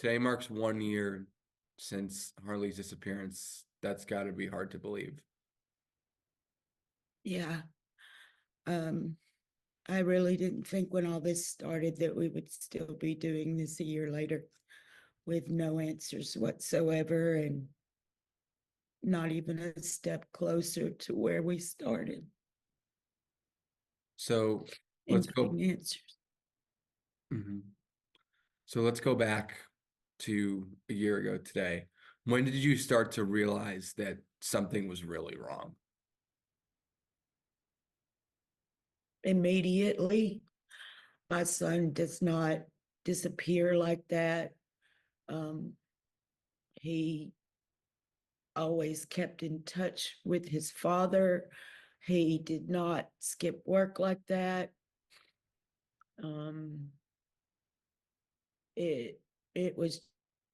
Today marks 1 year since Harley's disappearance. That's got to be hard to believe. Yeah. I really didn't think when all this started that we would still be doing this a year later with no answers whatsoever and not even a step closer to where we started So in let's go. getting answers. Mhm. So let's go back to a year ago today. When did you start to realize that something was really wrong? Immediately, my son does not disappear like that. Um, he always kept in touch with his father. He did not skip work like that. Um, it it was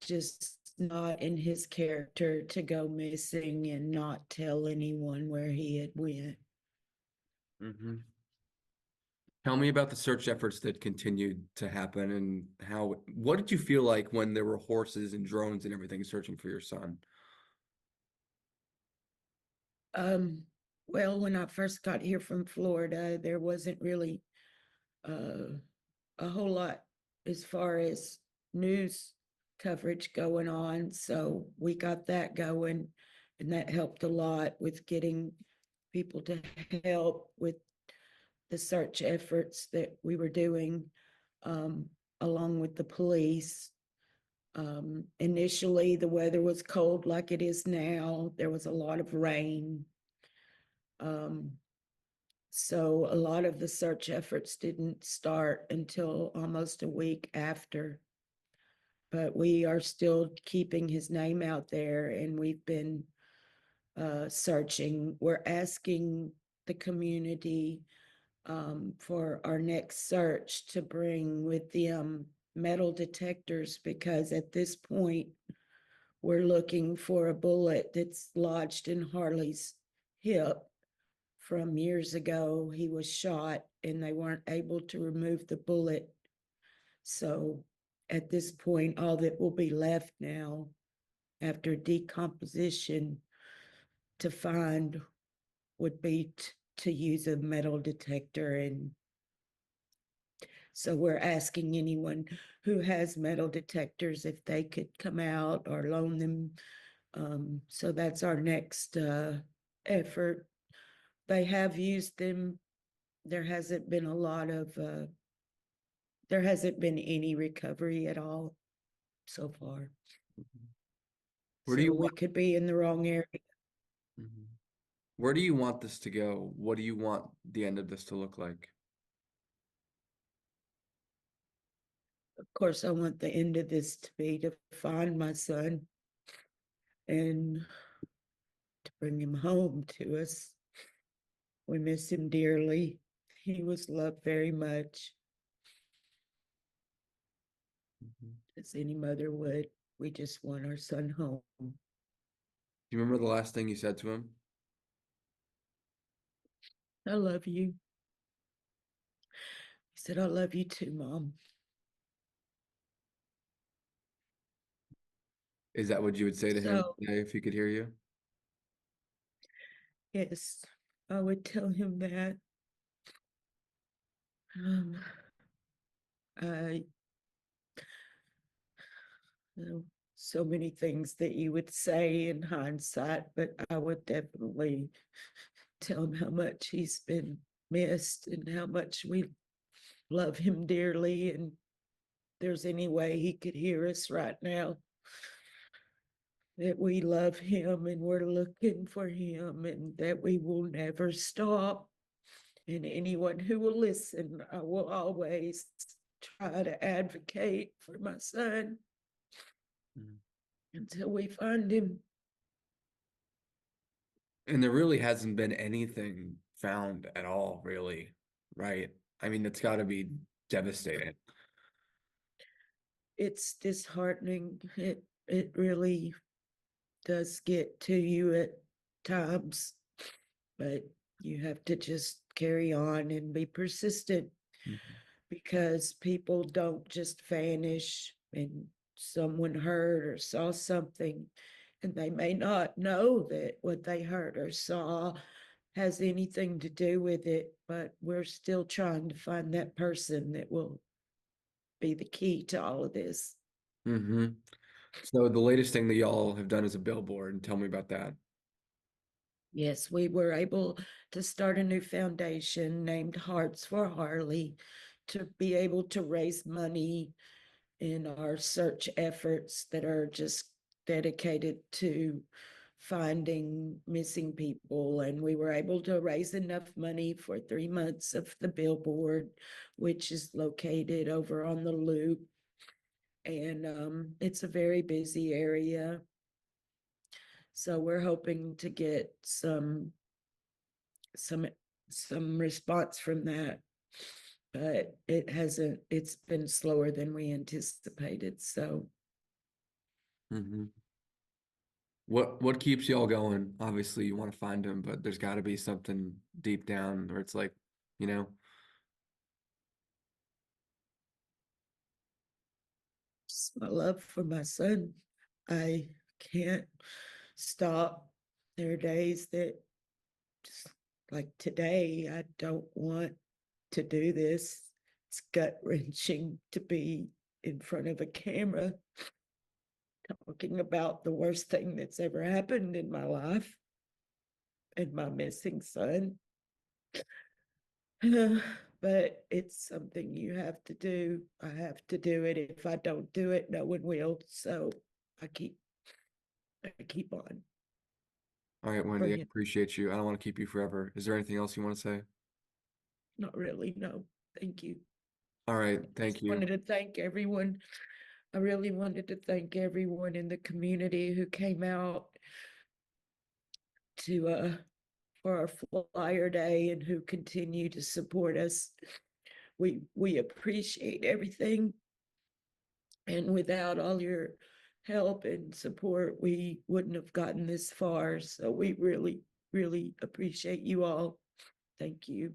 just not in his character to go missing and not tell anyone where he had went. Mm-hmm. Tell me about the search efforts that continued to happen and what did you feel like when there were horses and drones and everything searching for your son? Um, well, when I first got here from Florida, there wasn't really uh, a whole lot as far as news coverage going on. So we got that going, and that helped a lot with getting people to help with the search efforts that we were doing, um, along with the police. Initially, the weather was cold like it is now. There was a lot of rain. Um, so a lot of the search efforts didn't start until almost a week after. But we are still keeping his name out there, and we've been searching. We're asking the community for our next search to bring with them metal detectors, because at this point we're looking for a bullet that's lodged in Harley's hip from years ago. He was shot and they weren't able to remove the bullet. So at this point, all that will be left now after decomposition to find would be to use a metal detector. And so we're asking anyone who has metal detectors if they could come out or loan them. So that's our next effort. They have used them. There hasn't been a lot of, there hasn't been any recovery at all so far. Where do So you we want could be in the wrong area. Mhm. Where do you want this to go? What do you want the end of this to look like? Of course, I want the end of this to be to find my son and to bring him home to us. We miss him dearly. He was loved very much, Mhm. as any mother would. We just want our son home. Do you remember the last thing you said to him? I love you. He said, I love you too, Mom. Is that what you would say to him So, today if he could hear you? yes, I would tell him that. Um, I know so many things that you would say in hindsight, but I would definitely tell him how much he's been missed and how much we love him dearly. And there's any way he could hear us right now, that we love him and we're looking for him and that we will never stop. And anyone who will listen, I will always try to advocate for my son Mhm. until we find him. And there really hasn't been anything found at all, really, right? I mean, it's got to be devastating. It's disheartening. It really does get to you at times, but you have to just carry on and be persistent, Mhm. because people don't just vanish and someone heard or saw something, and they may not know that what they heard or saw has anything to do with it, but we're still trying to find that person that will be the key to all of this. Mm-hmm. So the latest thing that y'all have done is a billboard, and tell me about that. Yes, we were able to start a new foundation named Hearts for Harley to be able to raise money in our search efforts that are just dedicated to finding missing people. And we were able to raise enough money for 3 months of the billboard, which is located over on the Loop. And it's a very busy area. So we're hoping to get some some response from that, but it's been slower than we anticipated. So Mm-hmm. What keeps y'all going? Obviously, you want to find him, but there's got to be something deep down where it's like, you know. just my love for my son. I can't stop. There are days that, just like today, I don't want to do this. It's gut wrenching to be in front of a camera talking about the worst thing that's ever happened in my life and my missing son. But it's something you have to do. I have to do it. If I don't do it, no one will. So I keep on All right, Wendy, I bringing. appreciate you. I don't want to keep you forever. Is there anything else you want to say? Not really. No, thank you. All right, Just thank you. wanted to thank everyone. I really wanted to thank everyone in the community who came out to for our flyer day and who continue to support us. We appreciate everything, and without all your help and support, we wouldn't have gotten this far. So we really, really appreciate you all. Thank you.